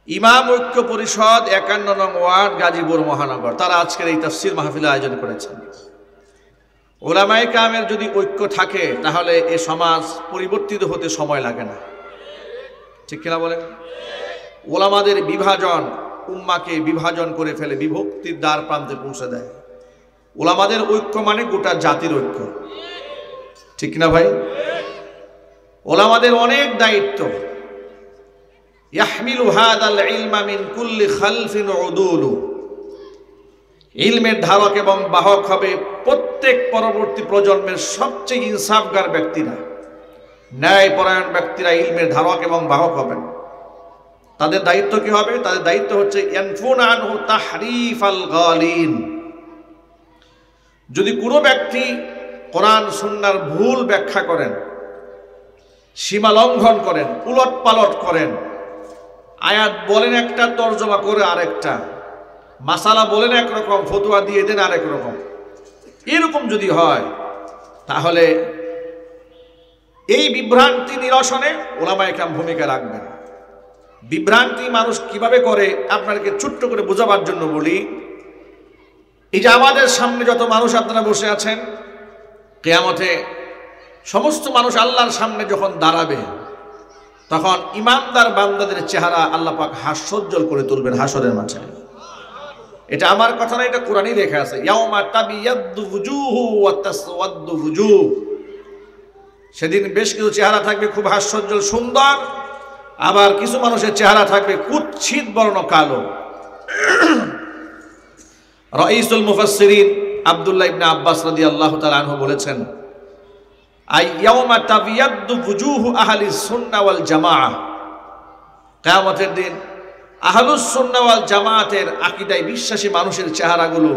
ইমাম ঐক্য পরিষদ ৫১ নং ওয়ার্ড গাজীপুর মহানগর তারা আজকের এই তাফসীর মাহফিলের আয়োজন করেছেন। উলামায়ে কেরামের যদি ঐক্য থাকে তাহলে এ সমাজ পরিবর্তিত হতে সময় লাগে না, ঠিক কিনা বলেন? ওলামাদের বিভাজন উম্মাকে বিভাজন করে ফেলে, বিভক্তির দ্বার প্রান্তে পৌঁছে দেয়। ওলামাদের ঐক্য মানে গোটা জাতির ঐক্য, ঠিক কিনা ভাই? ওলামাদের অনেক দায়িত্ব। ইয়াহমিলু হাদাল ইলমা মিন কুল্লি খালফিন উদুলু, ইলমের ধারক এবং বাহক হবে প্রত্যেক পরবর্তী প্রজন্মের সবচেয়ে ইনসাফগার ব্যক্তিরা, ন্যায়পরায়ণ ব্যক্তিরা ইলমের ধারক এবং বাহক হবেন। তাদের দায়িত্ব কি হবে? তাদের দায়িত্ব হচ্ছে ইয়ানফুনা আনহু তাহরিফাল গালিন। যদি কোনো ব্যক্তি কোরআন সুন্নাহর ভুল ব্যাখ্যা করেন, সীমা লঙ্ঘন করেন, উলট পালট করেন, আয়াত বলেন একটা তর্জমা করে আরেকটা, মাসালা বলেন একরকম ফতোয়া দিয়ে দেন আরেক রকম, এরকম যদি হয় তাহলে এই বিভ্রান্তি নিরসনে ওলামায়ে কেরাম ভূমিকা রাখবেন। বিভ্রান্তি মানুষ কিভাবে করে আপনাদেরকে ছোট্ট করে বোঝাবার জন্য বলি। এই যে আমাদের সামনে যত মানুষ আপনারা বসে আছেন, কিয়ামতে সমস্ত মানুষ আল্লাহর সামনে যখন দাঁড়াবে তখন ইমানদার বান্দাদের চেহারা আল্লাহ পাক হাস্যোজ্জ্বল করে তুলবেন হাসরের মাঠে। এটা আমার কথা না, এটা কোরআনই লেখা আছে। ইয়াউমা তাবিয়াদ্দু ওয়ুজুহু ওয়া তাসওয়াদ্দু ওয়ুজুহ। সেদিন বেশ কিছু চেহারা থাকবে খুব হাস্যোজ্জ্বল সুন্দর, আবার কিছু মানুষের চেহারা থাকবে কুৎসিত বর্ণ কালো। রাইসুল মুফাসসিরিন আব্দুল্লাহ ইবনে আব্বাস রাদিয়াল্লাহু তাআলা আনহু বলেছেন, ইয়াউমা তাবিয়াদ্দু ওয়ুজুহু আহলিস সুন্নাহ ওয়াল জামাআহ। কিয়ামতের দিন আহলুস সুন্নাহ ওয়াল জামাআতের আকীদায় বিশ্বাসী মানুষের চেহারাগুলো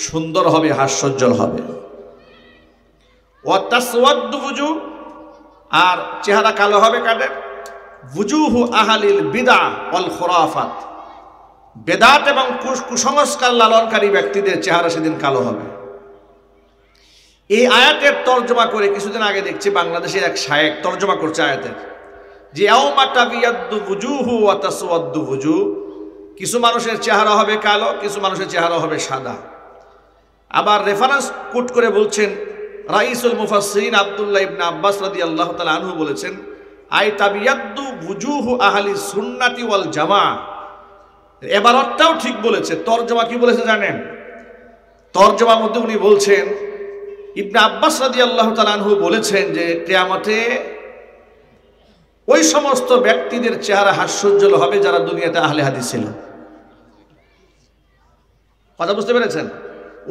সুন্দর হবে, হাস্যোজ্জ্বল হবে। ওয়া তাসওয়াদ্দু ওয়ুজুহ, আর চেহারা কালো হবে কাদের? ওয়ুজুহু আহলিল বিদআহ ওয়াল খুরাফাত। বেদাত এবং কুসংস্কার লালনকারী ব্যক্তিদের চেহারা সেদিন কালো হবে। এই আয়াতের তর্জমা করে কিছুদিন আগে দেখছি বাংলাদেশের এক শায়েখ তর্জমা করছে আয়াতের, যে ইয়াউমা তাবিয়াদ্দু ওয়ুজুহু ওয়া তাসওয়াদ্দু ওয়ুজুহ। কিছু মানুষের চেহারা হবে কালো, কিছু মানুষের চেহারা হবে সাদা। আবার রেফারেন্স কোট করে বলছেন রাইসুল মুফাসসিরিন আব্দুল্লাহ ইবনে আব্বাস রাদিয়াল্লাহু তাআলা আনহু বলেছেন, আই তাবিয়াদ্দু ওয়ুজুহু আহলি সুন্নাতি ওয়াল জামাআহ। এবারটাও ঠিক বলেছে। তর্জমা কি বলেছে জানেন? তর্জমার মধ্যে উনি বলছেন, ইবনে আব্বাস রাদিয়াল্লাহু তাআলা আনহু বলেছেন যে কিয়ামতে ওই সমস্ত ব্যক্তিদের চেহারা হাস্যোজ্জ্বল হবে যারা দুনিয়াতে আহলে হাদিস ছিল। কথা বুঝতে পেরেছেন?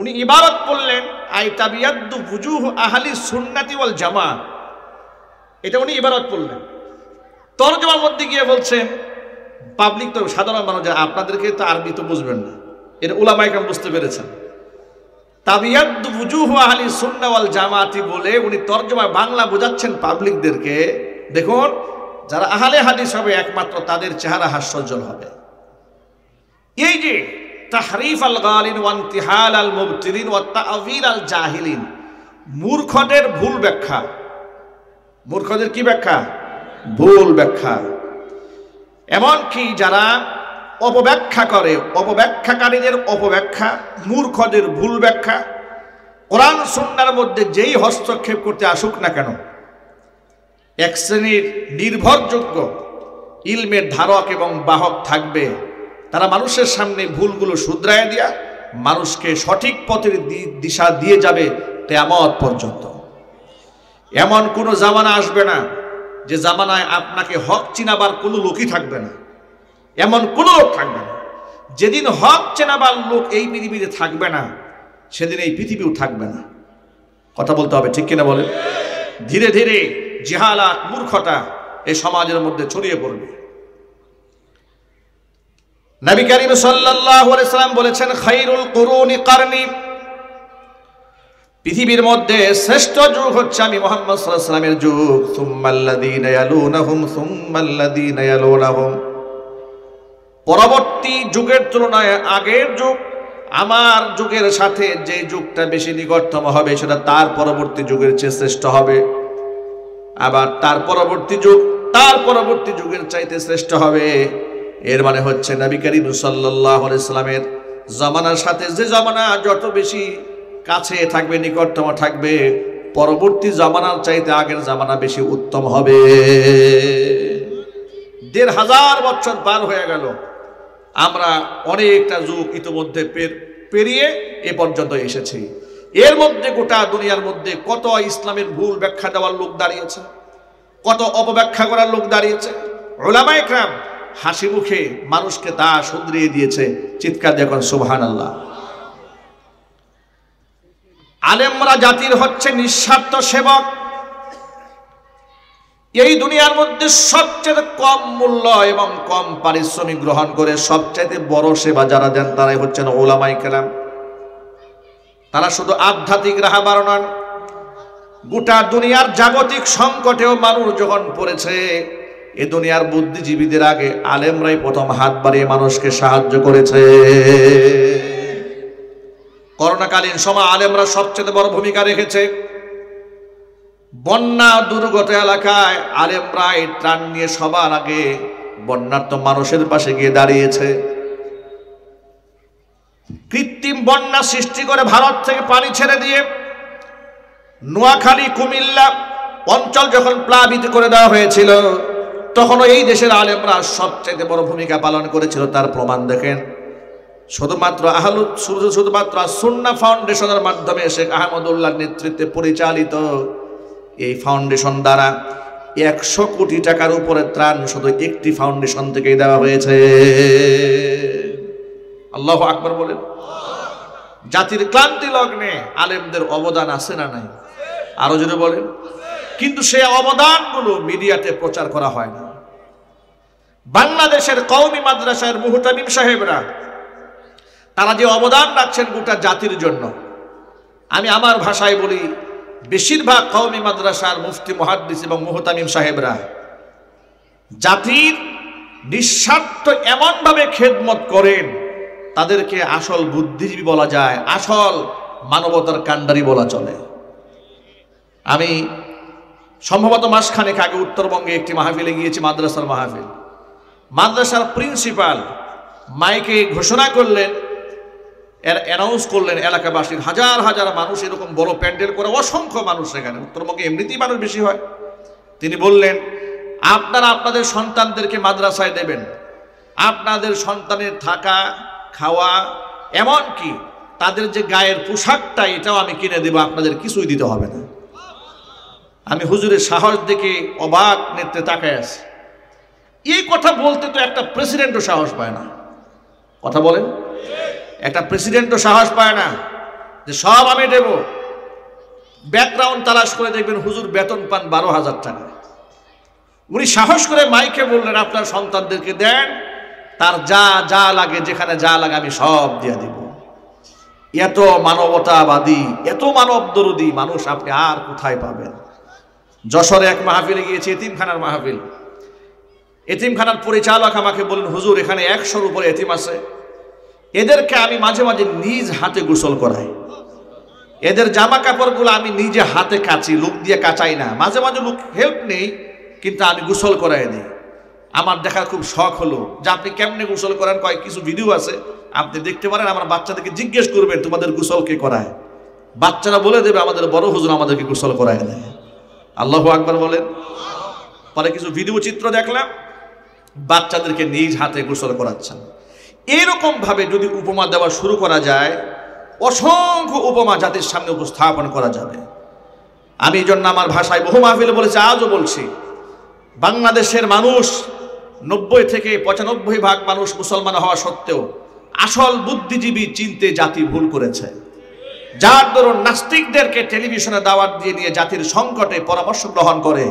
উনি ইবারত বললেন আই তাবিয়াদ্দু ওয়ুজুহু আহলি সুন্নাতি ওয়াল জামাআহ, এটা উনি ইবারত বললেন। তরজমার মধ্যে গিয়ে বলছেন, পাবলিক তো সাধারণ মানুষ, আপনাদেরকে তো আরবি তো বুঝবেন না, এটা উলামায়ে কেরাম বুঝতে পেরেছেন। তাবিয়াদ্দু ওয়ুজুহু আহলি সুন্নাহ ওয়াল জামাআতি বলে উনি তরজমা বাংলা বোঝাচ্ছেন পাবলিকদেরকে, দেখুন যারা আহলে হাদিস হবে একমাত্র তাদের চেহারা হাস্যোজ্জ্বল হবে। এই যে তাহরিফ আল গালিন ওয়া ইনতিহাল আল মুবতিলিন ওয়া তা'ওয়িল আল জাহিলিন, মূর্খদের ভুল ব্যাখ্যা। মূর্খদের কি ব্যাখ্যা? ভুল ব্যাখ্যা। এমনকি যারা অপব্যাখ্যা করে, অপব্যাখ্যাকারীদের অপব্যাখ্যা, মূর্খদের ভুল ব্যাখ্যা, কোরআন সুন্নাহর মধ্যে যেই হস্তক্ষেপ করতে আসুক না কেন, এক শ্রেণীর নির্ভরযোগ্য ইলমের ধারক এবং বাহক থাকবে। তারা মানুষের সামনে ভুলগুলো শুধরায় দিয়া মানুষকে সঠিক পথের দিশা দিয়ে যাবে কিয়ামত পর্যন্ত। এমন কোনো জামানা আসবে না যে জামানায় আপনাকে হক চিনাবার কোনো লোকই থাকবে না, এমন কোনো লোক থাকবে না। যেদিন হক চেনাবার লোক এই পৃথিবীতে থাকবে না, সেদিন এই পৃথিবীও থাকবে না। কথা বলতে হবে, ঠিক কিনা বলেন? ধীরে ধীরে জাহালাত, মূর্খতা এই সমাজের মধ্যে ছড়িয়ে পড়বে। নবী করিম সাল্লাল্লাহু আলাইহি সাল্লাম বলেছেন, খায়রুল কুরুনি কারনি, পৃথিবীর মধ্যে শ্রেষ্ঠ যুগ হচ্ছে আমি মুহাম্মদ সাল্লাল্লাহু আলাইহি সাল্লামের যুগ। সুম্মাল্লাযীনা ইয়ালুনাহুম সুম্মাল্লাযীনা ইয়ালুনাহুম, পরবর্তী যুগের তুলনায় আগের যুগ আমার যুগের সাথে যে যুগটা বেশি নিকটতম হবে সেটা তার পরবর্তী যুগের চেয়ে শ্রেষ্ঠ হবে। আবার তার পরবর্তী যুগ তার পরবর্তী যুগের চাইতে শ্রেষ্ঠ হবে। এর মানে হচ্ছে নবী করিম সাল্লাল্লাহু আলাইহি সাল্লামের জামানার সাথে যে জামানা যত বেশি কাছে থাকবে, নিকটতম থাকবে, পরবর্তী জামানার চাইতে আগের জামানা বেশি উত্তম হবে। ১৫০০ বছর পার হয়ে গেল, আমরা অনেকটা যুগ ইতিমধ্যে পেরিয়ে এ পর্যন্ত এসেছি। এর মধ্যে গোটা দুনিয়ার মধ্যে কত ইসলামের ভুল ব্যাখ্যা দেওয়ার লোক দাঁড়িয়েছে, কত অপব্যাখ্যা করার লোক দাঁড়িয়েছে। উলামায়ে কেরাম হাসি মুখে মানুষকে তা শুধরিয়ে দিয়েছে। চিৎকার দিয়ে এখন সুবহানাল্লাহ। আলেমরা জাতির হচ্ছে নিঃস্বার্থ সেবক। এই দুনিয়ার মধ্যে সবচেয়ে কম মূল্য এবং কম পারিশ্রমিক গ্রহণ করে সবচেয়ে বড় সেবা যারা দেন তারাই হচ্ছেন উলামায়ে কেরাম। তারা শুধু আধ্যাত্মিক রাহবার নন, গোটা দুনিয়ার জাগতিক সংকটেও মানুষ যখন পড়েছে, এ দুনিয়ার বুদ্ধিজীবীদের আগে আলেমরাই প্রথম হাত বাড়িয়ে মানুষকে সাহায্য করেছে। করোনাকালীন সময় আলেমরা সবচেয়ে বড় ভূমিকা রেখেছে। বন্যা দুর্গত এলাকায় আলেমরা এই ত্রাণ নিয়ে সবার আগে বন্যার্ত মানুষের পাশে গিয়ে দাঁড়িয়েছে। কৃত্রিম বন্যা সৃষ্টি করে ভারত থেকে পানি ছেড়ে দিয়ে নোয়াখালী, কুমিল্লা অঞ্চল যখন প্লাবিত করে দেওয়া হয়েছিল, তখনও এই দেশের আলেমরা সবচেয়ে বড় ভূমিকা পালন করেছিল। তার প্রমাণ দেখেন, শুধুমাত্র সুন্নাহ ফাউন্ডেশনের মাধ্যমে শেখ আহমদুল্লাহর নেতৃত্বে পরিচালিত এই ফাউন্ডেশন দ্বারা 100 কোটি টাকার উপরে ত্রাণ শুধু একটি ফাউন্ডেশন থেকেই দেওয়া হয়েছে। আল্লাহু আকবার বলেন। জাতির ক্লান্তি লগ্নে আলেমদের অবদান আছে না নাই? আরো জোরে বলেন। কিন্তু সেই অবদানগুলো মিডিয়াতে প্রচার করা হয় না। বাংলাদেশের কওমি মাদ্রাসার মুহতামিম সাহেবরা তারা যে অবদান রাখছেন গোটা জাতির জন্য, আমি আমার ভাষায় বলি, বেশিরভাগ কওমি মাদ্রাসার মুফতি, মুহাদ্দিস এবং মুহতামিম সাহেবরা জাতির নিঃস্বার্থ এমনভাবে খেদমত করেন, তাদেরকে আসল বুদ্ধিজীবী বলা যায়, আসল মানবতার কাণ্ডারি বলা চলে। আমি সম্ভবত মাসখানেক আগে উত্তরবঙ্গে একটি মাহফিলে গিয়েছি, মাদ্রাসার মাহফিল। মাদ্রাসার প্রিন্সিপাল মাইকে ঘোষণা করলেন, অ্যানাউন্স করলেন এলাকাবাসীর, হাজার হাজার মানুষ, এরকম বড় প্যান্ডেল করে অসংখ্য মানুষ, সেখানে উত্তরবঙ্গে এমনিতেই মানুষ বেশি হয়। তিনি বললেন, আপনারা আপনাদের সন্তানদেরকে মাদ্রাসায় দেবেন, আপনাদের সন্তানের থাকা, খাওয়া, এমনকি তাদের যে গায়ের পোশাকটা, এটাও আমি কিনে দেব, আপনাদের কিছুই দিতে হবে না। আমি হুজুরের সাহস দেখে অবাক নেত্রে তাকায় আছি। এই কথা বলতে তো একটা প্রেসিডেন্টও সাহস পায় না। কথা বলেন, একটা প্রেসিডেন্টও সাহস পায় না যে সব আমি দেব। ব্যাকগ্রাউন্ড তালাশ করে দেখবেন হুজুর বেতন পান 12,000 টাকা। উনি সাহস করে মাইকে বললেন, আপনার সন্তানদেরকে দেন, তার যা যা লাগে, যেখানে যা লাগে আমি সব দিয়ে দিব। এত মানবতাবাদী, এত মানবদরদী মানুষ আপনি আর কোথায় পাবেন? যশোরে এক মাহফিলে গিয়েছি, এতিমখানার মাহফিল। এতিমখানার পরিচালক আমাকে বলেন, হুজুর এখানে 100-র উপরে এতিম আছে, এদেরকে আমি মাঝে মাঝে নিজ হাতে গোসল করাই, এদের জামা কাপড়গুলো আমি নিজে হাতে কাচি, লোক দিয়ে কাচাই না। মাঝে মাঝে লোক হেল্প নেই, কিন্তু আমি গোসল করাই দিই। আমার দেখার খুব শখ হলো যে আপনি কেমনে গোসল করেন। কয়েক কিছু ভিডিও আছে, আপনি দেখতে পারেন। আমার বাচ্চাদেরকে জিজ্ঞেস করবেন, তোমাদের গোসল কে করায়? বাচ্চারা বলে দেবে, আমাদের বড় হুজুর আমাদেরকে গোসল করায় দেয়। আল্লাহু আকবার বলেন। পরে কিছু ভিডিও চিত্র দেখলাম, বাচ্চাদেরকে নিজ হাতে গোসল করাচ্ছেন। এরকম ভাবে যদি উপমা দেওয়া শুরু করা যায়, অসংখ্য উপমা জাতির সামনে উপস্থাপন করা যাবে। আমি এই জন্য আমার ভাষায় বহু মাহফিলে বলেছি, আজও বলছি, বাংলাদেশের মানুষ 90 থেকে 95% মানুষ মুসলমান হওয়া সত্ত্বেও আসল বুদ্ধিজীবী চিনতে জাতি ভুল করেছে। যার দরুন নাস্তিকদেরকে টেলিভিশনে দাওয়াত দিয়ে নিয়ে জাতির সংকটে পরামর্শ গ্রহণ করে,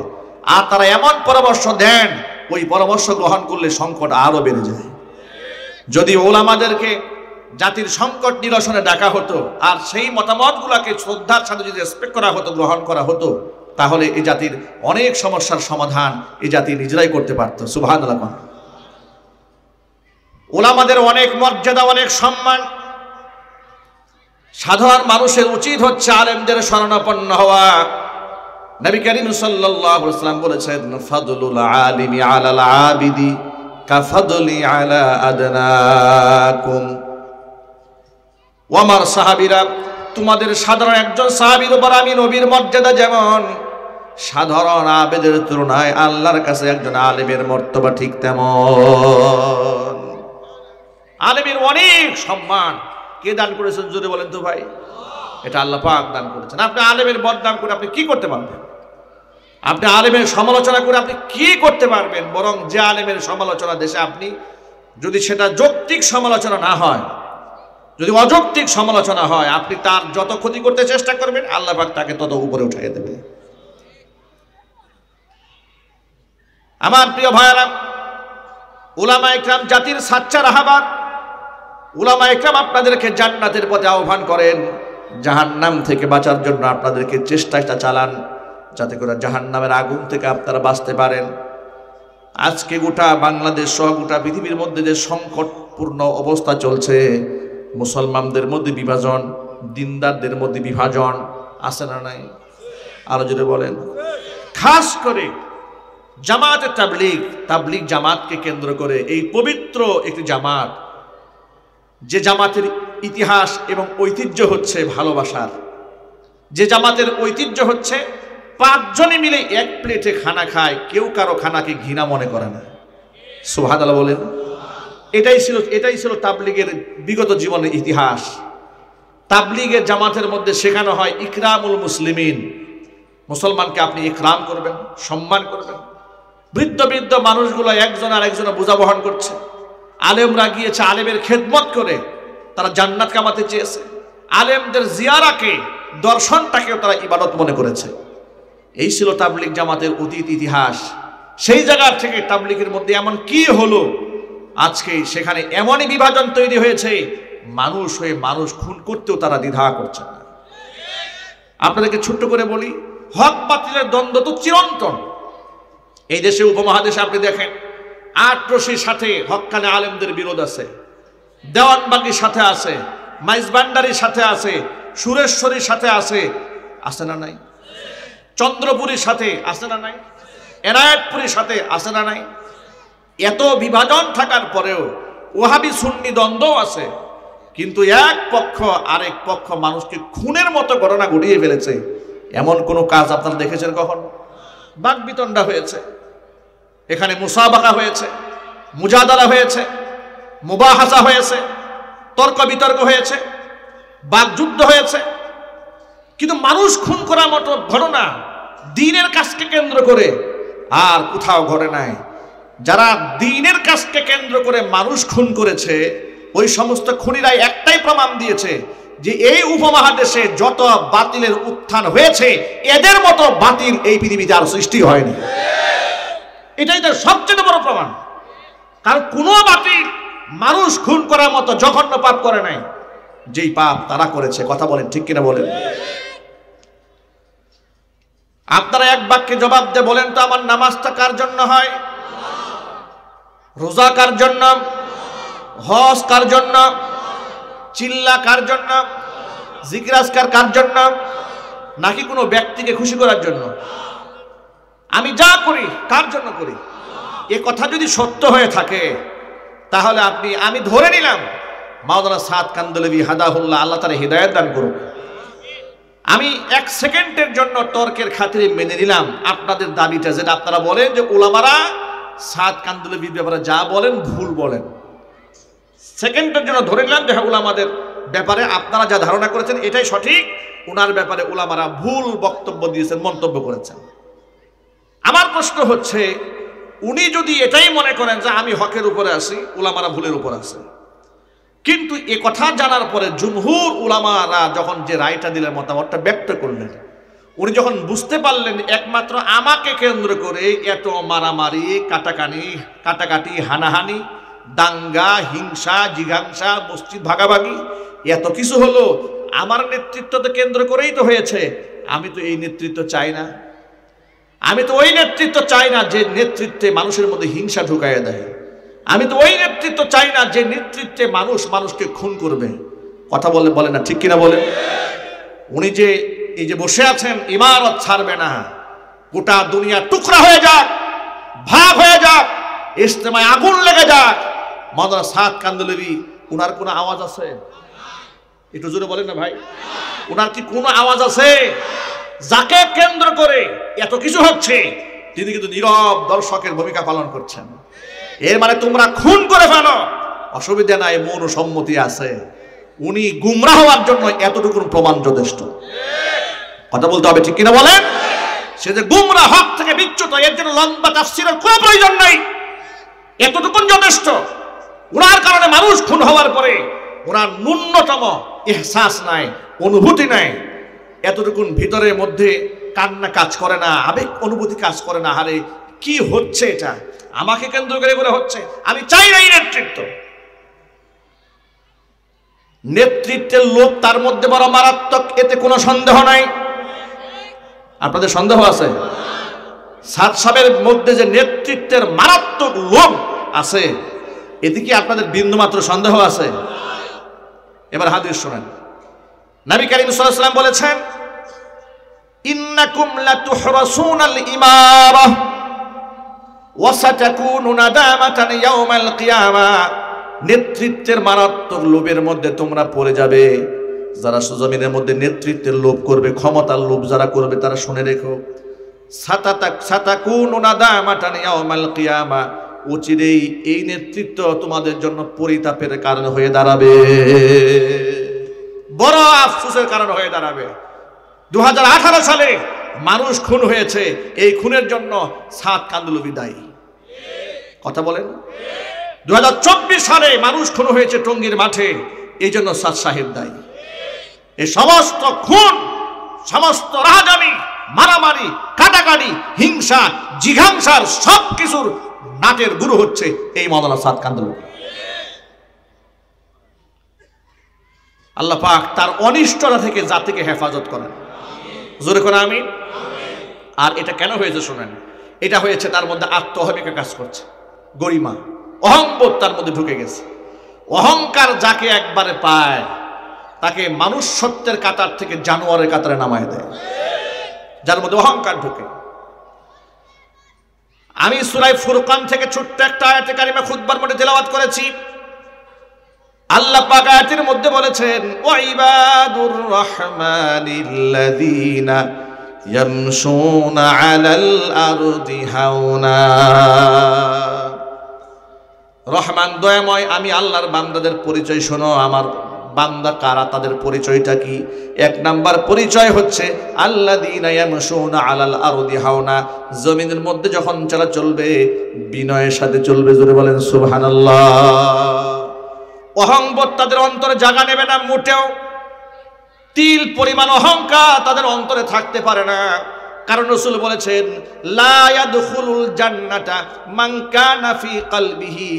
আর তারা এমন পরামর্শ দেন, ওই পরামর্শ গ্রহণ করলে সংকট আরো বেড়ে যায়। যদি ওলামাদেরকে জাতির সংকট নিরসনে ডাকা হতো, আর সেই মতামতগুলোকে শ্রদ্ধার সাথে যদি রেসপেক্ট করা হতো, গ্রহণ করা হতো, তাহলে এই জাতির অনেক সমস্যার সমাধান এই জাতি নিজেরাই করতে পারত। সুবহানাল্লাহ। ওলামাদের অনেক মর্যাদা, অনেক সম্মান। সাধারণ মানুষের উচিত হচ্ছে আলেমদের শরণাপন্ন হওয়া। নবী করিম সাল্লাল্লাহু আলাইহি ওয়াসাল্লাম বলেছেন, ফাদলুল আলিমি আলাল আবিদি কাফাদলি আলা আদনাকুম। ও আমার সাহাবীরা, তোমাদের সাধারণ একজন সাহাবীর উপর আমি নবীর মর্যাদা যেমন, সাধারণ আবেদের তুলনায় আল্লাহর কাছে একজন আলেমের মর্তবা ঠিক তেমন। আলেমের অনেক সম্মান কে দান করেছেন জোরে বলেন তো ভাই? এটা আল্লাহ পাক দান করেছেন। আপনি আলেমের বদনাম করে আপনি কি করতে পারবেন? আপনি আলেমের সমালোচনা করে আপনি কি করতে পারবেন? বরং যে আলেমের সমালোচনা দেশে আপনি যদি সেটা যৌক্তিক সমালোচনা না হয়, যদি অযৌক্তিক সমালোচনা হয়, আপনি তার যত ক্ষতি করতে চেষ্টা করবেন আল্লাহ পাক তাকে তত উপরে উঠাইয়ে দেবে। আমার প্রিয় ভাইয়েরা, উলামা ইকরাম জাতির সাচ্চা রাহাবার। উলামা ইকরাম আপনাদেরকে জান্নাতের পথে আহ্বান করেন, জাহান্নাম থেকে বাঁচার জন্য আপনাদেরকে চেষ্টাটা চালান, যাতে করে জাহান্নামের আগুন থেকে আপনারা বাঁচতে পারেন। আজকে গোটা বাংলাদেশ সহ গোটা পৃথিবীর মধ্যে যে সংকটপূর্ণ অবস্থা চলছে, মুসলমানদের মধ্যে বিভাজন, দিনদারদের মধ্যে বিভাজন আছে না নাই? আরো যদি বলেন, খাস করে জামাতে তাবলীগ জামাতকে কেন্দ্র করে, এই পবিত্র একটি জামাত, যে জামাতের ইতিহাস এবং ঐতিহ্য হচ্ছে ভালোবাসার, যে জামাতের ঐতিহ্য হচ্ছে 5 জনে মিলে এক প্লেটে খানা খায়, কেউ কারো খানাকে ঘৃণা মনে করে না। সুবহানাল্লাহ বলেন। এটাই ছিল তাবলীগের বিগত জীবনের ইতিহাস। তাবলীগের জামাতের মধ্যে শেখানো হয় ইকরামুল মুসলিমিন, মুসলমানকে আপনি ইকরাম করবেন, সম্মান করবেন। বৃদ্ধ বৃদ্ধ মানুষগুলো একজন আর একজনের বোঝা বহন করছে, আলেমরা গিয়েছে আলেমের খেদমত করে তারা জান্নাত কামাতে চেয়েছে। আলেমদের জিয়ারাকে, দর্শনটাকেও তারা ইবাদত মনে করেছে। এই ছিল তাবলীগ জামাতের অতীত ইতিহাস। সেই জায়গা থেকে তাবলীগের মধ্যে এমন কি হলো, আজকে সেখানে এমনই বিভাজন তৈরি হয়েছে, মানুষ হয়ে মানুষ খুন করতেও তারা দ্বিধা করছে না। আপনাদেরকে ছোট্ট করে বলি, হক বাতিলের দ্বন্দ্ব তো চিরন্তন। এই দেশে উপমহাদেশে আপনি দেখেন, আটরশির সাথে হক্কানে আলেমদের বিরোধ আছে, দেওয়ানবাগির সাথে আছে, মাইজবান্ডারির সাথে আছে, সুরেশ্বরীর সাথে আছে, আছে না নাই? চন্দ্রপুরীর সাথে আছে না নাই? এনায়েতপুরীর সাথে আছে না নাই? এত বিভাজন থাকার পরেও ওয়াহাবি সুন্নি দ্বন্দ্ব আছে, কিন্তু এক পক্ষ আরেক পক্ষ মানুষকে খুনের মতো ঘটনা ঘটিয়ে ফেলেছে। এমন কোনো কাজ আপনারা দেখেছেন কখন? বাকবিতণ্ডা হয়েছে, এখানে মুসাবাকা হয়েছে, মুজাদালা হয়েছে, মুবাহাসা হয়েছে, তর্ক বিতর্ক হয়েছে, বাকযুদ্ধ হয়েছে, কিন্তু মানুষ খুন করার মতো ঘটনা দ্বীনের কাজকে কেন্দ্র করে আর কোথাও ঘটে নাই। যারা দ্বীনের কাজকে কেন্দ্র করে মানুষ খুন করেছে, ওই সমস্ত খুনিরাই একটাই প্রমাণ দিয়েছে যে এই উপমহাদেশে যত বাতিলের উত্থান হয়েছে, এদের মতো বাতিল এই পৃথিবীতে আর সৃষ্টি হয়নি। এটাই তার সবচেয়ে বড় প্রমাণ। কারণ কোনো বাতিল মানুষ খুন করার মতো জঘন্য পাপ করে নাই, যেই পাপ তারা করেছে। কথা বলেন, ঠিক কিনা বলেন? আপনারা এক বাক্যে জবাব দিয়ে বলেন তো, আমার নামাজটা কার জন্য হয়? রোজা কার জন্য? হজ কার জন্য? চিল্লা কার জন্য? জিকির আজকার কার জন্য? নাকি কোনো ব্যক্তিকে খুশি করার জন্য? আমি যা করি কার জন্য করি? এ কথা যদি সত্য হয়ে থাকে, তাহলে আমি ধরে নিলাম মাওলানা সাদ কান্দলভি হাদাহুল্লাহ, আল্লাহ তাআলা হিদায়াত দান করুন, আমি 1 সেকেন্ডের জন্য তর্কের খাতিরে মেনে নিলাম আপনাদের দাবিটা, যেটা আপনারা বলেন যে উলামারা সাদ কান্দলভির ব্যাপারে যা বলেন ভুল বলেন। সেকেন্ডের জন্য ধরে নিলাম যে উলামাদের ব্যাপারে আপনারা যা ধারণা করেছেন এটাই সঠিক, ওনার ব্যাপারে উলামারা ভুল বক্তব্য দিয়েছেন, মন্তব্য করেছেন। আমার প্রশ্ন হচ্ছে, উনি যদি এটাই মনে করেন যে আমি হকের উপরে আছি, উলামারা ভুলের উপর আছে, কিন্তু এ কথা জানার পরে জুমহুর উলামারা যখন যে রায়টা দিলেন, মতামতটা ব্যক্ত করলেন, উনি যখন বুঝতে পারলেন একমাত্র আমাকে কেন্দ্র করে এত মারামারি, কাটাকাটি, হানাহানি, দাঙ্গা, হিংসা, জিঘাংসা, মসজিদ ভাগাভাগি, এত কিছু হলো, আমার নেতৃত্বকে কেন্দ্র করেই তো হয়েছে। আমি তো এই নেতৃত্ব চাই না, আমি তো ওই নেতৃত্ব চাই না যে নেতৃত্বে মানুষের মধ্যে হিংসা ঢুকাইয়া দেয়, আমি তো ওই নেতৃত্ব চাই না যে নেতৃত্বে মানুষকে খুন করবে। কথা বলে না, ঠিক কিনা বলে? উনি যে এই যে বসে আছেন, ইমারত ছাড়বে না, গোটা দুনিয়া টুকরা হয়ে যাক, ভাগ হয়ে যাক, ইজতেমায় আগুন লেগে যাক, মাওলানা সাদ কান্দহলভি উনার কোনো আওয়াজ আছে? একটু জোরে বলেন না ভাই, উনার কি কোনো আওয়াজ আছে? যাকে কেন্দ্র করে এত কিছু হচ্ছে তিনি কিন্তু নীরব দর্শকের ভূমিকা পালন করছেন। এর মানে তোমরা খুন করে ফেলো, অসুবিধা নাই, মৌন সম্মতি আছে। উনি গুমরাহ হওয়ার জন্য এতটুকু প্রমাণ যথেষ্ট। কথা বলতে হবে, ঠিক কিনা বলেন? সে যে গুমরাহ, হক থেকে বিচ্যুত, এর জন্য লম্বা তাফসীরের কোনো প্রয়োজন নাই, এতটুকু যথেষ্ট। উনার কারণে মানুষ খুন হওয়ার পরে ওনার ন্যূনতম ইহসাস নাই, অনুভূতি নাই, এতটুকুন ভিতরের মধ্যে কান্না কাজ করে না, আবেগ অনুভূতি কাজ করে না। আরে কি হচ্ছে, এটা আমাকে কেন্দ্র করে করে হচ্ছে, আমি চাই না এই নেতৃত্ব। নেতৃত্বের লোভ তার মধ্যে বড় মারাত্মক, এতে কোনো সন্দেহ নাই। আপনাদের সন্দেহ আছে? সাদ সাহেবের মধ্যে যে নেতৃত্বের মারাত্মক লোভ আছে, এতে কি আপনাদের বিন্দুমাত্র সন্দেহ আছে? এবার হাদিস শুনেন। নবী করিম সাল্লাল্লাহু আলাইহি ওয়াসাল্লাম বলেছেন, ইন্নাকুম লাতুহরাসুনাল ইমারাহ ওয়া সাতাকুনু নাদামাতান ইয়াউমাল কিয়ামাহ। নেতৃত্বের মারাত্মক লোভের মধ্যে তোমরা পড়ে যাবে। যারা জমিনের মধ্যে নেতৃত্বের লোভ করবে, ক্ষমতার লোভ যারা করবে, তারা শুনে রেখো, সাতাকুনু নাদামাতান ইয়াউমাল কিয়ামাহ, অচিরেই এই নেতৃত্ব তোমাদের জন্য পরিতাপের কারণ হয়ে দাঁড়াবে, বড় আফসোসের কারণ হয়ে দাঁড়াবে। 2018 সালে মানুষ খুন হয়েছে, এই খুনের জন্য সাদ কান্দহলভি দায়ী। কথা বলেন। 2024 সালে মানুষ খুন হয়েছে টঙ্গীর মাঠে, এই জন্য সাদ সাহেব দায়ী। এই সমস্ত খুন, সমস্ত রাহাজানি, মারামারি, কাটাকাটি, হিংসা, জিঘাংসার সব কিছুর নাটের গুরু হচ্ছে এই মাওলানা সাদ কান্দহলভি। আল্লাহ পাক তার অনিষ্টতা থেকে জাতিকে হেফাজত করেন। জোরে করে আমিন। আর এটা কেন হয়েছে শুনেন, এটা হয়েছে তার মধ্যে আত্মহমিকা কাজ করছে, গরিমা, অহংবোধ তার মধ্যে ঢুকে গেছে। অহংকার যাকে একবারে পায় তাকে মানুষ সত্যের কাতার থেকে জানোয়ারের কাতারে নামায় দেয়, যার মধ্যে অহংকার ঢুকে। আমি সূরা ফুরকান থেকে ছোট্ট একটা আয়াতে কারিমা খুতবার মধ্যে তেলাওয়াত করেছি। আল্লাহ পাক আয়াতের মধ্যে বলেছেন, ওয়া ইবাদুর রাহমানিল্লাযীনা ইয়ামশুনা আলাল আরদি হাওনা। রহমান দয়াময়, আমি আল্লাহর বান্দাদের পরিচয় শোনো। আমার বান্দা কারা, তাদের পরিচয়টা কি? 1 নাম্বার পরিচয় হচ্ছে আল্লাযীনা ইয়ামশুনা আলাল আরদি হাওনা, জমিনের মধ্যে যখন চলা চলবে বিনয়ের সাথে চলবে। জোরে বলেন সুবহানাল্লাহ। অহংবোধ তাদের অন্তরে জায়গা নেবে না মোটেও। তিল পরিমাণ অহংকার তাদের অন্তরে থাকতে পারে না। কারণ রাসূল বলেছেন, লা ইয়াদখুলুল জান্নাতা মান কানা ফি কলবিহি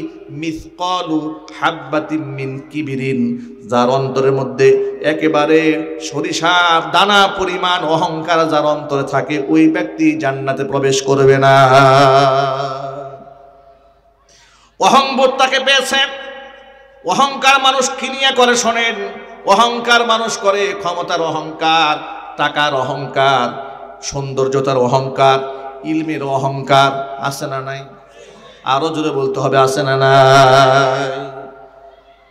মিসকালু হাববাতিন মিন কিবরিন। যার অন্তরের মধ্যে একেবারে সরিষার দানা পরিমাণ অহংকার যার অন্তরে থাকে, ওই ব্যক্তি জান্নাতে প্রবেশ করবে না। অহংবোধ তাকে পেয়েছে। অহংকার মানুষ কি নিয়ে করে শোনেন? অহংকার মানুষ করে ক্ষমতার অহংকার, টাকার অহংকার, সৌন্দর্যতার অহংকার, ইলমের অহংকার। আছে না নাই? আরো জোরে বলতে হবে, আছে না নাই?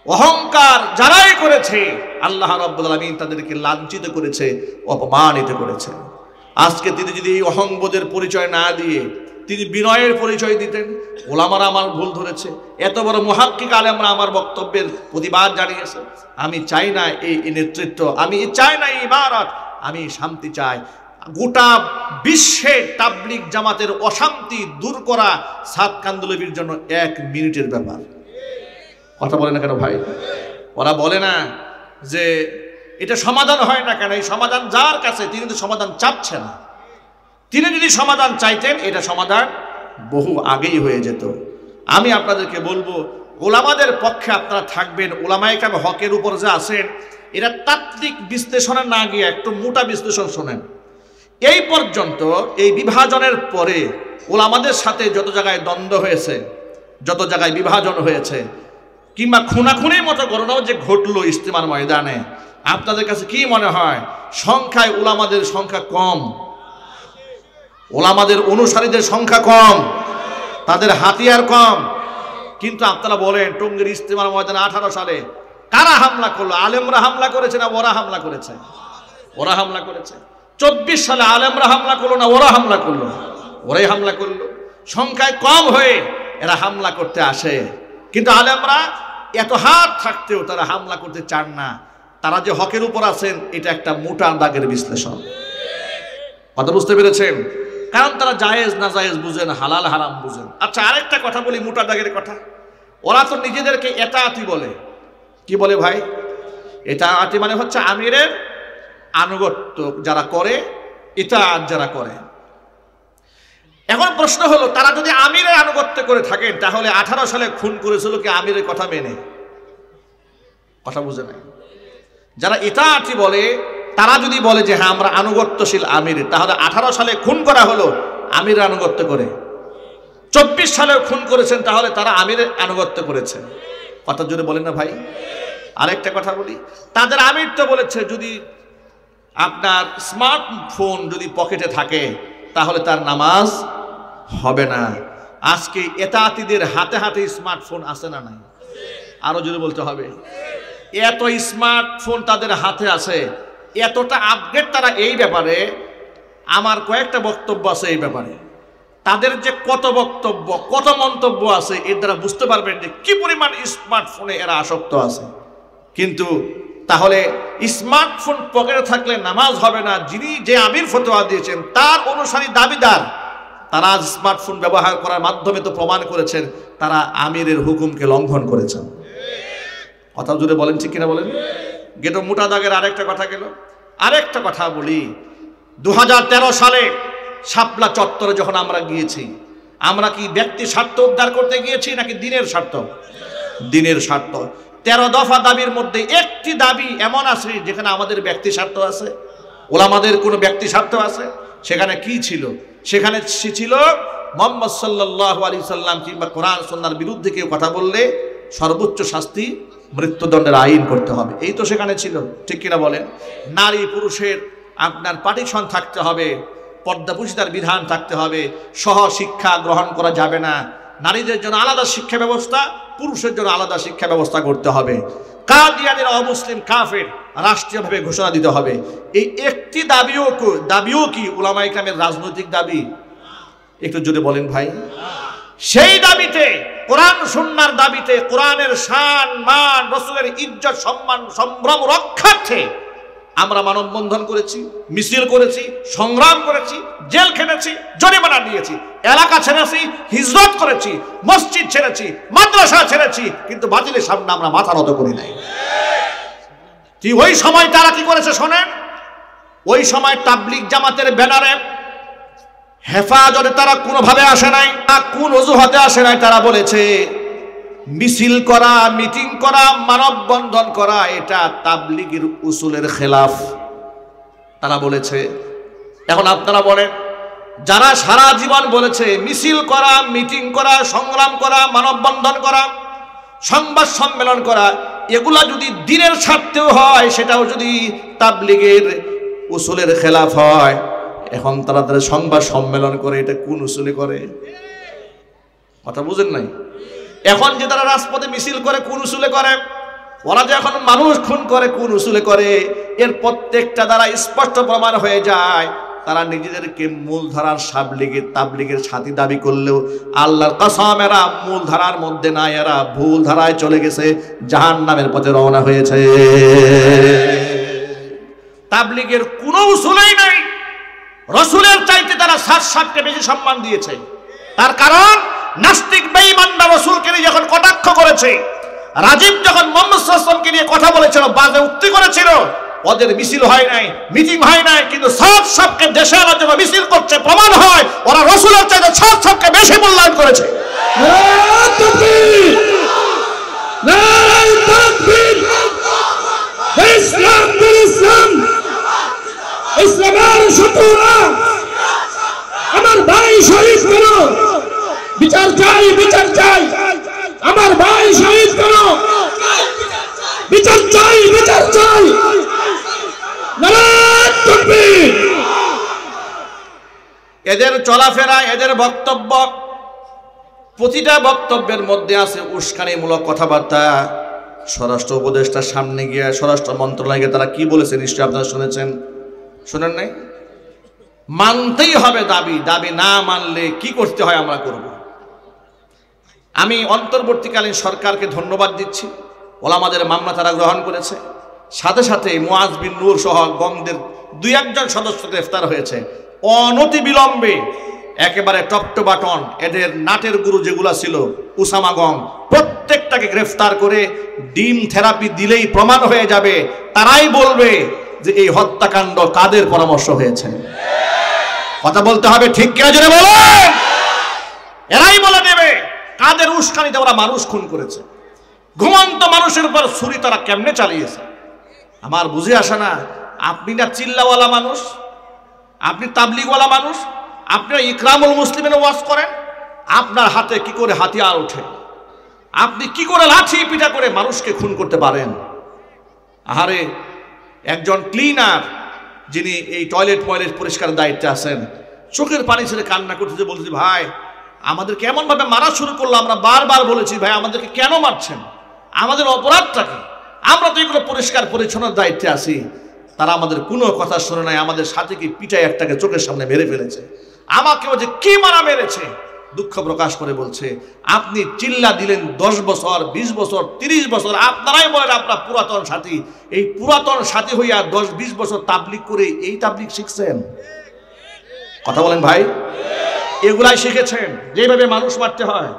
অহংকার যারাই করেছে আল্লাহ রাব্বুল আলামিন তাদেরকে লাঞ্ছিত করেছে, অপমানিত করেছে। আজকে তিনি যদি এই অহংবোধের পরিচয় না দিয়ে তিনি বিনয়ের পরিচয় দিতেন, ওলামারা আমার ভুল ধরেছে, এত বড় মুহাক্কিক আলেমরা আমার বক্তব্যের প্রতিবাদ জানিয়েছে। আমি চাই না এই নেতৃত্ব, আমি চাই না এই ইমারত, আমি শান্তি চাই। গোটা বিশ্বে তাবলিগ জামাতের অশান্তি দূর করা সাদ কান্দহলভির জন্য 1 মিনিটের ব্যাপার। কথা বলে না কেন ভাই? ওরা বলে না যে এটা সমাধান হয় না কেন? এই সমাধান যার কাছে, তিনি তো সমাধান চাচ্ছে না। তিনি যদি সমাধান চাইতেন, এটা সমাধান বহু আগেই হয়ে যেত। আমি আপনাদেরকে বলবো, ওলামাদের পক্ষে আপনারা থাকবেন। ওলামায়ে কেরাম হকের উপর যে আছেন, এরা তাত্ত্বিক বিশ্লেষণে না গিয়ে একটু মোটা বিশ্লেষণ শোনেন। এই পর্যন্ত এই বিভাজনের পরে ওলামাদের সাথে যত জায়গায় দ্বন্দ্ব হয়েছে, যত জায়গায় বিভাজন হয়েছে, কিংবা খুনাখুনির মতো ঘটনাও যে ঘটলো ইজতিমার ময়দানে, আপনাদের কাছে কি মনে হয় সংখ্যায় ওলামাদের সংখ্যা কম, ওলামাদের অনুসারীদের সংখ্যা কম তাদের হাতিয়ার কম। কিন্তু আপনারা বলেন টঙ্গীর ইজতেমার ময়দানে 18 সালে কারা হামলা করলো? আলেমরা হামলা করেছে না ওরা হামলা করেছে? ওরা হামলা করেছে। 24 সালে আলেমরা হামলা করলো না ওরা হামলা করলো? ওরাই হামলা করলো। সংখ্যায় কম হয়ে এরা হামলা করতে আসে, কিন্তু আলেমরা এত হাত থাকতেও তারা হামলা করতে চান না। তারা যে হকের উপর আছেন এটা একটা মোটা দাগের বিশ্লেষণ। কথা বুঝতে পেরেছেন? কারণ তারা জায়েজ না জায়েজ বুঝেন, হালাল হারাম বুঝেন। আচ্ছা, আরেকটা কথা বলি, মোটা দাগের কথা। ওরা তো নিজেদেরকে এতাআতি বলে। কি বলে ভাই? এতাআতি মানে হচ্ছে আমিরের আনুগত্য যারা করে, ইতাআত যারা করে। এখন প্রশ্ন হলো, তারা যদি আমিরের আনুগত্য করে থাকেন তাহলে 18 সালে খুন করেছিল কি আমিরের কথা মেনে? কথা বুঝে নাই। যারা ইতাআতি বলে তারা যদি বলে যে হ্যাঁ আমরা আনুগত্যশীল আমির, তাহলে 18 সালে খুন করা হলো আমিরের আনুগত্য করে। 24 সালে খুন করেছেন তাহলে তারা আমিরের আনুগত্য করেছে। কথা জোরে বলেন না ভাই? আরেকটা কথা বলি, তাদের আমির তো বলেছে যদি আপনার স্মার্টফোন যদি পকেটে থাকে তাহলে তার নামাজ হবে না। আজকে এতাতিদের হাতে হাতে স্মার্টফোন আছে না নাই? আরো জোরে বলতে হবে। এত স্মার্টফোন তাদের হাতে আছে, এতটা আপডেট তারা এই ব্যাপারে। আমার কয়েকটা বক্তব্য আছে এই ব্যাপারে। তাদের যে কত বক্তব্য, কত মন্তব্য আছে, এর দ্বারা বুঝতে পারবেন যে কি পরিমাণ স্মার্টফোনে এরা আসক্ত আছে। কিন্তু তাহলে স্মার্টফোন পকেটে থাকলে নামাজ হবে না, যিনি যে আমির ফতোয়া দিয়েছেন তার অনুসারী দাবিদার, তারা স্মার্টফোন ব্যবহার করার মাধ্যমে তো প্রমাণ করেছেন তারা আমিরের হুকুমকে লঙ্ঘন করেছেন। কথা জুড়ে বলেন, ঠিক কিনা বলেন? গেল মোটা দাগের আরেকটা কথা গেল। আরেকটা কথা বলি, 2013 সালে শাপলা চত্বরে যখন আমরা গিয়েছি, আমরা কি ব্যক্তি স্বার্থ উদ্ধার করতে গিয়েছি নাকি দিনের স্বার্থ? দিনের স্বার্থ। 13 দফা দাবির মধ্যে একটি দাবি এমন আছে যেখানে আমাদের ব্যক্তি স্বার্থ আছে, ওলামাদের কোনো ব্যক্তি স্বার্থ আছে? সেখানে কি ছিল? সেখানে ছিল মুহাম্মদ সাল্লাল্লাহু আলাইহি সাল্লাম কিংবা কোরআন সুন্নাহর বিরুদ্ধে কেউ কথা বললে সর্বোচ্চ শাস্তি মৃত্যুদণ্ডের আইন করতে হবে। এই তো সেখানে ছিল, ঠিক কিনা বলেন? নারী পুরুষের আপনার পার্টিশন থাকতে হবে, পর্দাপুষিতার বিধান থাকতে হবে, সহ শিক্ষা গ্রহণ করা যাবে না, নারীদের জন্য আলাদা শিক্ষা ব্যবস্থা, পুরুষের জন্য আলাদা শিক্ষা ব্যবস্থা করতে হবে, কাদিয়ানের অমুসলিম কাফের রাষ্ট্রীয়ভাবে ঘোষণা দিতে হবে। এই একটি দাবিও কি উলামায়ে কেরামের রাজনৈতিক দাবি? একটু জোরে বলেন ভাই। সেই দাবিতে, কোরআন সুন্নাহর দাবিতে, কোরআনের শান মান, রাসূলের ইজ্জত সম্মান সম্ভ্রম রক্ষার্থে আমরা মানববন্ধন করেছি, মিছিল করেছি, সংগ্রাম করেছি, জেল খেটেছি, জরিমানা দিয়েছি, এলাকা ছেড়েছি, হিজরত করেছি, মসজিদ ছেড়েছি, মাদ্রাসা ছেড়েছি, কিন্তু বাতিলের সামনে আমরা মাথা নত করি নাই। কি ওই সময় তারা কি করেছে শোনেন? ওই সময় তাবলীগ জামাতের ব্যানারে হেফাজতে তারা কোনোভাবে আসে নাই, কোন অজুহাতে আসে নাই। তারা বলেছে মিছিল করা, মিটিং করা, মানববন্ধন করা এটা তাবলীগের উসুলের খেলাফ, তারা বলেছে। এখন আপনারা বলেন, যারা সারা জীবন বলেছে মিছিল করা, মিটিং করা, সংগ্রাম করা, মানববন্ধন করা, সংবাদ সম্মেলন করা, এগুলা যদি দিনের স্বার্থেও হয়, সেটাও যদি তাবলীগের উসুলের খেলাফ হয়, এখন তারা তাদের সংবাদ সম্মেলন করে, এটা কোন উসুলে করে? কথা বুঝেন নাই? এখন যে তারা রাজপথে মিছিল করে কোন উসুলে করে? ওরা যে এখন মানুষ খুন করে কোন উসুলে করে? এর প্রত্যেকটা দ্বারা স্পষ্ট প্রমাণ হয়ে যায় তারা নিজেদেরকে মূলধারার তাবলীগের সাথী দাবি করলেও আল্লাহর কসম এরা মূলধারার মধ্যে না, এরা ভুল ধারায় চলে গেছে, জাহান্নামের পথে রওনা হয়েছে। তাবলীগের কোনো উসুলেই নাই। রাসূলের চাইতে তারা 60-60কে বেশি সম্মান দিয়েছে। তার কারণ নাস্তিক বেঈমানরা রাসূলকে নিয়ে যখন কটাক্ষ করেছে, রাজীব যখন মুহাম্মদ সাল্লাল্লাহু আলাইহি ওয়াসাল্লামকে নিয়ে কথা বলেছিল, বাজে উক্তি করেছিল, ওদের মিছিল হয় নাই, মিটিং হয় নাই, কিন্তু সবকে দেশে আনার জন্য মিছিল করছে, প্রমাণ হয় ওরা রাসূলের চাইতে সবকে বেশি মূল্যায়ন করেছে। নারায়ে তাকবীর, নারায়ে তাকবীর। ইসলাম ইসলাম ইসলামের শত্রুরা আমার ভাই শহীদ করো, বিচার চাই, বিচার চাই, আমার ভাই শহীদ করো, বিচার চাই, বিচার চাই। নারায়ে তাকবীর। এদের চলাফেরা, এদের বক্তব্য প্রতিটা বক্তব্যের মধ্যে আছে উস্কানিমূলক কথাবার্তা। স্বরাষ্ট্র উপদেষ্টার সামনে গিয়ে স্বরাষ্ট্র মন্ত্রণালয়ে তারা কি বলেছে নিশ্চয়ই আপনারা শুনেছেন, শুনেন নাই? মানতেই হবে দাবি, দাবি না মানলে কি করতে হয় আমরা করব। আমি অন্তর্বর্তীকালীন সরকারকে ধন্যবাদ দিচ্ছি, ওলামাদের মামলা তারা গ্রহণ করেছে। সাথে সাথে মুআজ বিন নূর সহ গমদের 2-1 সদস্য গ্রেফতার হয়েছে। অনতি বিলম্বে একেবারে টপ টু বাটন এদের নাটের গুরু যেগুলা ছিল উসামা গং, প্রত্যেকটাকে গ্রেফতার করে ডিম থেরাপি দিলেই প্রমাণ হয়ে যাবে। তারাই বলবে যে এই হত্যাকাণ্ড কাদের পরামর্শ হয়েছে। কথা বলতে হবে, ঠিক কিনা জোরে বলেন। এরাই বলে দেবে কাদের উস্কানিতে ওরা মানুষ খুন করেছে। ঘুমন্ত মানুষের উপর ছুরি তারা কেমনে চালিয়েছে আমার বুঝে আসে না। আপনি না চিল্লাওয়ালা মানুষ, আপনি তাবলিগওয়ালা মানুষ, আপনি ইকরামুল মুসলিমের ওয়াজ করেন, আপনার হাতে কি করে হাতিয়ার ওঠে? আপনি কি করে লাঠি পিটা করে মানুষকে খুন করতে পারেন? আহারে, একজন ক্লিনার যিনি এই টয়লেট পরিষ্কারের দায়িত্বে আছেন, চোখের পানি ছেড়ে কান্না করতেছে, বলতেছে ভাই আমাদের কেমন ভাবে মারা শুরু করলো। আমরা বারবার বলেছি ভাই আমাদেরকে কেন মারছেন, আমাদের অপরাধটা কি? আমরা তো এগুলো পরিষ্কার পরিচ্ছন্নতার দায়িত্বে আছি। তারা আমাদের কোনো কথা শুনে নাই, আমাদের সাথে কি পিটায় একটাকে চোখের সামনে মেরে ফেলেছে। আমাকেও যে কি মারা মেরেছে দুঃখ প্রকাশ করে বলছে, আপনি চিল্লা দিলেন 10 বছর 20 বছর 30 বছর, আপনারাই বলেন আপনার পুরাতন সাথী। এই পুরাতন সাথী হইয়া 10-20 বছর তাবলিগ করে এই তাবলিগ শিখছেন? কথা বলেন ভাই, এগুলাই শিখেছেন যেভাবে মানুষ মারতে হয়।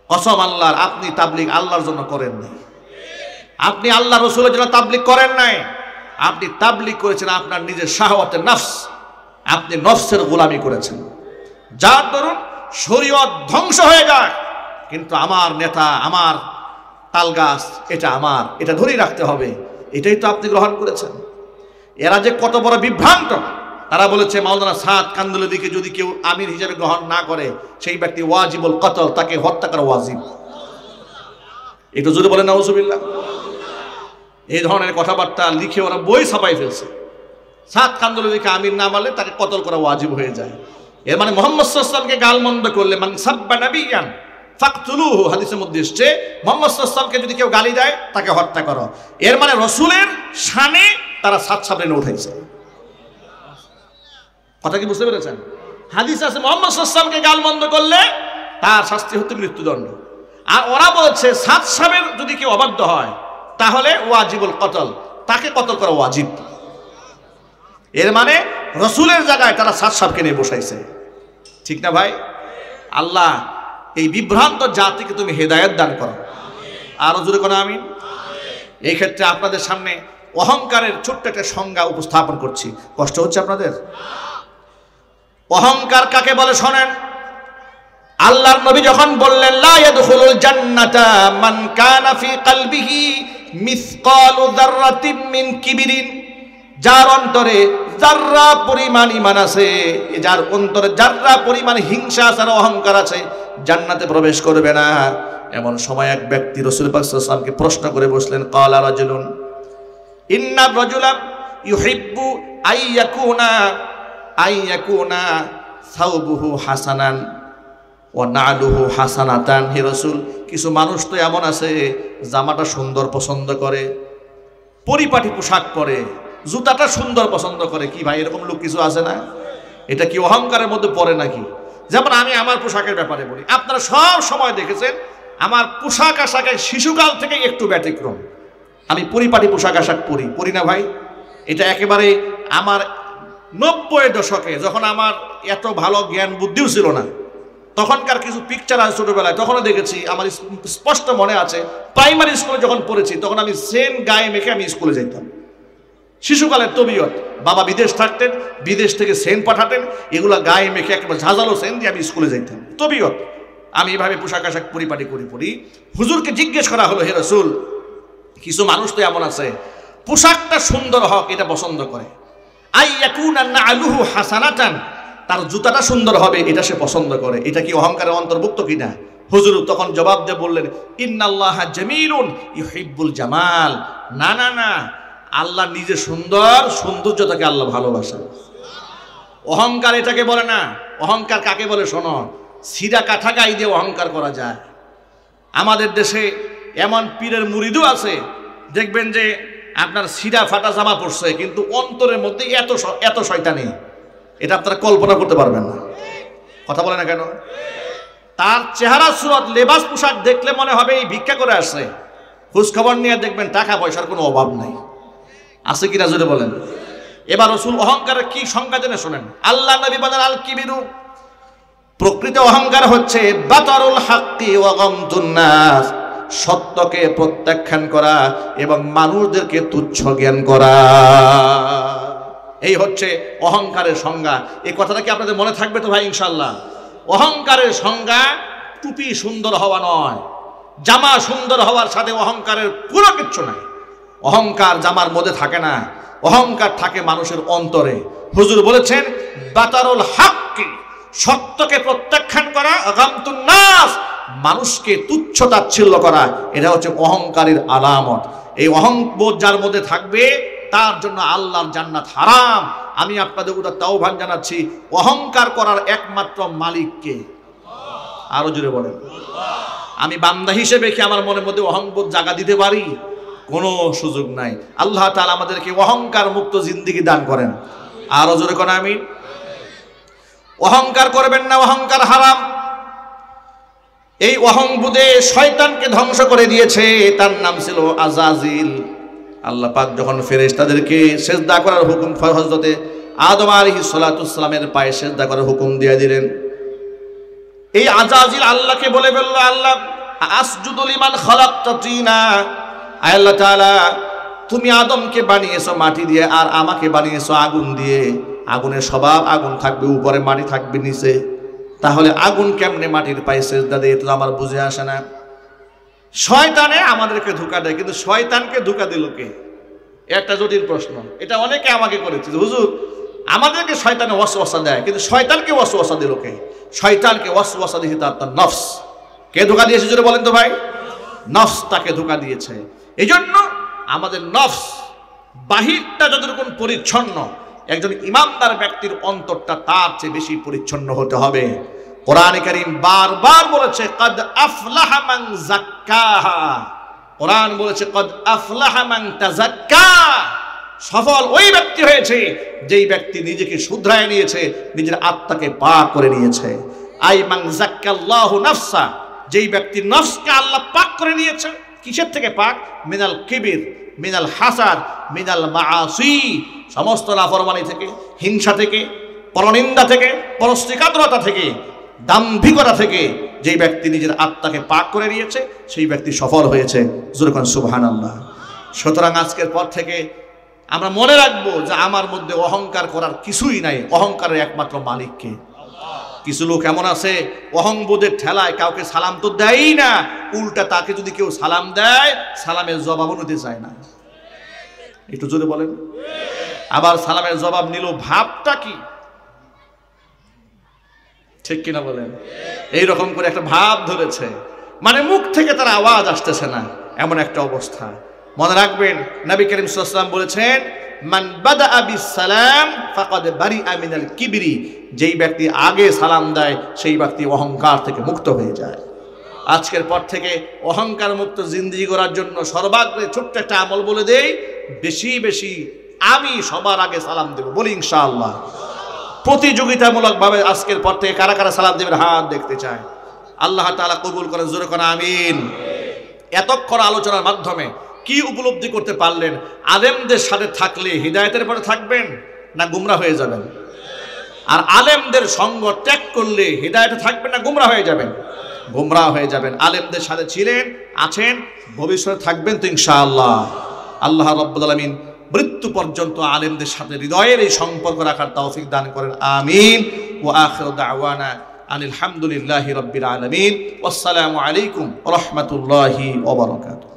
কসম আল্লাহর, আপনি তাবলিগ আল্লাহর জন্য করেন নাই, আপনি আল্লাহ রসুলের জন্য তাবলিগ করেন নাই, আপনি তাবলিগ করেছেন আপনার নিজের শাহওয়াতের নফস, আপনি নফসের গোলামি করেছেন, যার দরুন শরীয়ত ধ্বংস হয়ে যায়। কিন্তু আমার নেতা, আমার তালগাছ, এটা আমার, এটা ধরেই রাখতে হবে, এটাই তো আপনি গ্রহণ করেছেন। এরা যে কত বড় বিভ্রান্ত। তারা বলেছে মাওলানা সাদ কান্দুলভিকে যদি কেউ আমির হিসেবে গ্রহণ না করে সেই ব্যক্তি ওয়াজিবুল কতল, তাকে হত্যা করা ওয়াজিব। একটু জোরে বলেন নাউজুবিল্লাহ। এই ধরনের কথাবার্তা লিখে ওরা বই ছাপাই ফেলছে। সাদ কান্দুলভিকে আমির না মানলে তাকে কতল করা ওয়াজিব হয়ে যায়। এর মানে মুহাম্মদ সাল্লাল্লাহু আলাইহি ওয়াসাল্লামকে গালমন্দ করলে, মান সাব্বা নাবিয়ান ফাকতুলুহু, হাদিসের মধ্যে এসেছে মুহাম্মদ সাল্লাল্লাহু আলাইহি ওয়াসাল্লামকে যদি কেউ গালি দেয় তাকে হত্যা করো। এর মানে রাসূলের শানে তারা সাত সাবরে উঠাইছে। কথা কি বুঝতে পেরেছেন? হাদিস আছে মুহাম্মদ সাল্লাল্লাহু আলাইহি ওয়াসাল্লামকে গালমন্দ করলে তার শাস্তি হতে মৃত্যুদণ্ড। আর ওরা বলছে সাত সাবের যদি কেউ অবাধ্য হয় তাহলে ওয়াজিবুল কতল, তাকে কতল করা ওয়াজিব। এর মানে রসুলের জায়গায় তারা সাত সাবকে নিয়ে বসাইছে। ঠিক না ভাই? আল্লাহ এই বিভ্রান্ত জাতিকে তুমি হেদায়েত দান করো। আরো জোরে কোনো আমিন। এই ক্ষেত্রে আপনাদের সামনে অহংকারের ছোট্ট একটা সংজ্ঞা উপস্থাপন করছি। কষ্ট হচ্ছে আপনাদের? অহংকার কাকে বলে শোনেন। আল্লাহর নবী যখন বললেন লা ইয়াদখুলুল জান্নাতা মান কানা ফি কলবিহি মিসকালু যাররাতিন মিন কিবরিন, যার অন্তরে যাররা পরিমাণ ঈমান আছে, যার অন্তরে যাররা পরিমাণ হিংসা আছে আর অহংকার আছে, জান্নাতে প্রবেশ করবে না। এমন সময় এক ব্যক্তি রাসূল পাক সাল্লাল্লাহু আলাইহি ওয়াসাল্লামকে প্রশ্ন করে বসলেন, ক্বালা রাজুলুন ইন্না রাজুলা ইউহিব্বু আইয়াকুনা সাওবুহু হাসানান ওয়া নালুহু হাসানাতান। হে রাসূল, কিছু মানুষ তো এমন আছে জামাটা সুন্দর পছন্দ করে, পরিপাটি পোশাক পরে, জুতাটা সুন্দর পছন্দ করে। কি ভাই, এরকম লোক কিছু আছে না? এটা কি অহংকারের মধ্যে পড়ে নাকি? যেমন আমি আমার পোশাকের ব্যাপারে বলি, আপনারা সব সময় দেখেছেন আমার পোশাক আশাকের শিশুকাল থেকে একটু ব্যতিক্রম। আমি পরিপাটি পোশাক আশাক পরি না ভাই। এটা একেবারে আমার 90-এর দশকে যখন আমার এত ভালো জ্ঞান বুদ্ধিও ছিল না, তখনকার কিছু পিকচার আছে ছোটবেলায়, তখনও দেখেছি। আমার স্পষ্ট মনে আছে প্রাইমারি স্কুলে যখন পড়েছি তখন আমি সেন গায়ে মেখে আমি স্কুলে যেতাম। শিশুকালের তবিয়ত, বাবা বিদেশ থাকতেন, বিদেশ থেকে সেন পাঠাতেন, এগুলো গায়ে মেখে একেবারে ঝাঁঝালো সেন দিয়ে আমি স্কুলে যেতাম। তবিয়ত আমি এভাবে পোশাক আশাক পরিপাটি পরি। হুজুরকে জিজ্ঞেস করা হলো, হে রাসূল, কিছু মানুষ তো এমন আছে পোশাকটা সুন্দর হোক এটা পছন্দ করে, আইয়াকুনা নালুহু হাসানাতান, তার জুতাটা সুন্দর হবে এটা সে পছন্দ করে। এটা কি অহংকারের অন্তর্ভুক্ত কিনা? হুজুর তখন জবাব দিয়ে বললেন, ইন্নাল্লাহা জামিলুন ইউহিব্বুল জামাল। না না না, আল্লাহ নিজে সুন্দর, সৌন্দর্যটাকে আল্লাহ ভালোবাসেন। অহংকার এটাকে বলে না। অহংকার কাকে বলে শোনো, সিরা কাঠা গাই দিয়ে অহংকার করা যায়। আমাদের দেশে এমন পীরের মুরিদও আছে, দেখবেন যে আপনার সিরা ফাটা জামা পড়ছে, কিন্তু অন্তরের মধ্যে এত শয়তানি, এটা আপনারা কল্পনা করতে পারবেন না। কথা বলে না কেন? তার চেহারা সুরত লেবাস পোশাক দেখলে মনে হবে এই ভিক্ষা করে আসছে। খোঁজখবর নিয়ে দেখবেন টাকা পয়সার কোনো অভাব নাই। আছে কিনা জোরে বলেন। এবার রাসূল অহংকারের কি সংজ্ঞা জেনে শোনেন। আল্লাহ নবী বলেন, আল কিবিরু, প্রকৃত অহংকার হচ্ছে বাতারুল হাক্কি ওয়া গামতুন নাস, সত্যকে প্রত্যাখ্যান করা এবং মানুষদেরকে তুচ্ছ জ্ঞান করা। এই হচ্ছে অহংকারের সংজ্ঞা। এই কথাটা কি আপনাদের মনে থাকবে তো ভাই ইনশাআল্লাহ? অহংকারের সংজ্ঞা টুপি সুন্দর হওয়া নয়, জামা সুন্দর হওয়ার সাথে অহংকারের পুরো কিচ্ছু নাই। অহংকার জামার মধ্যে থাকে না, অহংকার থাকে মানুষের অন্তরে। হুজুর বলেছেন বাতারুল হাক্কি, সত্যকে প্রত্যাখ্যান করা, গামতুন নাস, মানুষকে তুচ্ছ তাচ্ছিল্য করা, এটা হচ্ছে অহংকারের আলামত। এই অহংবোধ যার মধ্যে থাকবে তার জন্য আল্লাহর জান্নাত হারাম। আমি আপনাদের উদার তাওবান জানাচ্ছি, অহংকার করার একমাত্র মালিককে। আরো জোরে বলেন। আমি বান্দা হিসেবে কি আমার মনের মধ্যে অহংবোধ জাগা দিতে পারি? কোনো সুযোগ নাই। আল্লাহ তাআলা আমাদেরকে অহংকার মুক্ত জিন্দেগি দান করেন। আরো জোরে কোন আমিন। অহংকার করবেন না, অহংকার হারাম। এই অহংবোধে শয়তানকে ধ্বংস করে দিয়েছে। তার নাম ছিল আজাজিল। আল্লাহ পাক যখন ফেরেশতাদেরকে সিজদা করার হুকুম, হযরতে আদম আলাইহিস সালাতু সালামের পায়ে সিজদা করার হুকুম দিয়ে দিলেন, এই আজাজিল আল্লাহকে বলে বলল, আল্লাহ আসজুদু লিমান খালাকতা তিনা, আল্লাহ তাআলা তুমি আদমকে বানিয়েছো মাটি দিয়ে আর আমাকে বানিয়েছো আগুন দিয়ে। আগুনের স্বভাব আগুন থাকবে উপরে, মাটি থাকবে নিচে, তাহলে আগুন কেমনে মাটির পায়ে সিজদা দেয়? এটা আমার বুঝে আসে না। শয়তানে আমাদেরকে ধোঁকা দেয়, কিন্তু শয়তানকে ধোঁকা দিল কে? একটা জটিল প্রশ্ন। এটা অনেকে আমাকে করেছে, হুজুর আমাদেরকে শয়তানে ওয়াসওয়াসা দেয়, কিন্তু শয়তানকে ওয়াসওয়াসা দিল কে? শয়তানকে ওয়াসওয়াসা দিয়েছে তার নফস। কে ধোঁকা দিয়েছে জোরে বলেন তো ভাই? নফস তাকে ধোঁকা দিয়েছে। এই জন্য আমাদের নফস বাহিরটা যতটুকু পরিচ্ছন্ন, একজন ইমানদার ব্যক্তির অন্তরটা তার চেয়ে বেশি পরিচ্ছন্ন হতে হবে। কোরআনে কারীম বারবার বলেছে কদ আফলাহা মান যাক্কাহা। কোরআন বলেছে কদ আফলাহা মান তাযাক্কা। সফল ওই ব্যক্তি হয়েছে যেই ব্যক্তি নিজেকে শুধরায় নিয়েছে, নিজের আত্মাকে পাক করে নিয়েছে। আই মান যাক্কাল্লাহু নাফসা, যেই ব্যক্তি নফসকে আল্লাহ পাক করে নিয়েছে। কিসের থেকে পাক? মিনাল কিবির, মিনাল হাসাদ, মিনাল মাআসি, সমস্ত নাফরমানি থেকে, হিংসা থেকে, পরনিন্দা থেকে, পরশ্রীকাতরতা থেকে, দাম্ভিকতা থেকে যেই ব্যক্তি নিজের আত্মাকে পাক করে নিয়েছে সেই ব্যক্তি সফল হয়েছে। জোরে কোন সুবহানাল্লাহ। সুতরাং আজকের পর থেকে আমরা মনে রাখবো যে আমার মধ্যে অহংকার করার কিছুই নাই, অহংকারের একমাত্র মালিককে। কিছু লোক এমন আছে অহংবোধের ঠেলায় কাউকে সালাম তো দেয়ই না, উল্টা তাকে যদি কেউ সালাম দেয় সালামের জবাবও নিতে চায় না। একটু জোরে বলেন। আবার সালামের জবাব নিল, ভাবটা কি? ঠিক কিনা বলেন? এইরকম করে একটা ভাব ধরেছে, মানে মুখ থেকে তার আওয়াজ আসতেছে না, এমন একটা অবস্থা। মনে রাখবেন নবী করিম সাল্লাল্লাহু আলাইহি ওয়াসাল্লাম বলেছেন মান বাদাআ বিস সালাম ফাকাদ বারিআ মিনাল কিবরি, যেই ব্যক্তি আগে সালাম দেয় সেই ব্যক্তি অহংকার থেকে মুক্ত হয়ে যায়। আজকের পর থেকে অহংকার মুক্ত জিন্দেগি করার জন্য সর্বাগ্রে ছোট্ট একটা আমল বলে দেই, বেশি বেশি আমি সবার আগে সালাম দেব, বলি ইনশাআল্লাহ। প্রতিযোগিতামূলক ভাবে আজকের পর থেকে কারা কারা সালাম দেবেন হাত দেখতে চায়। আল্লাহ তাআলা কবুল করেন, জোরে কোন আমিন। এতক্ষণ আলোচনার মাধ্যমে কি উপলব্ধি করতে পারলেন? আলেমদের সাথে থাকলে হিদায়াতের পরে থাকবেন না গুমরা হয়ে যাবেন? আর আলেমদের সঙ্গ ত্যাগ করলে হিদায়াতে থাকবেন না গুমরা হয়ে যাবেন? গুমরা হয়ে যাবেন। আলেমদের সাথে ছিলেন, আছেন, ভবিষ্যতে থাকবেন তো ইনশাআল্লাহ। আল্লাহ রাব্বুল আলামিন মৃত্যু পর্যন্ত আলেমদের সাথে হৃদয়ের এই সম্পর্ক রাখার তৌফিক দান করেন, আমিন। ওয়া আখিরু দাওয়ানা আলহামদুলিল্লাহি রাব্বিল আলামিন। ওয়াসসালামু আলাইকুম ওয়া রাহমাতুল্লাহি ওয়া বারাকাতুহু।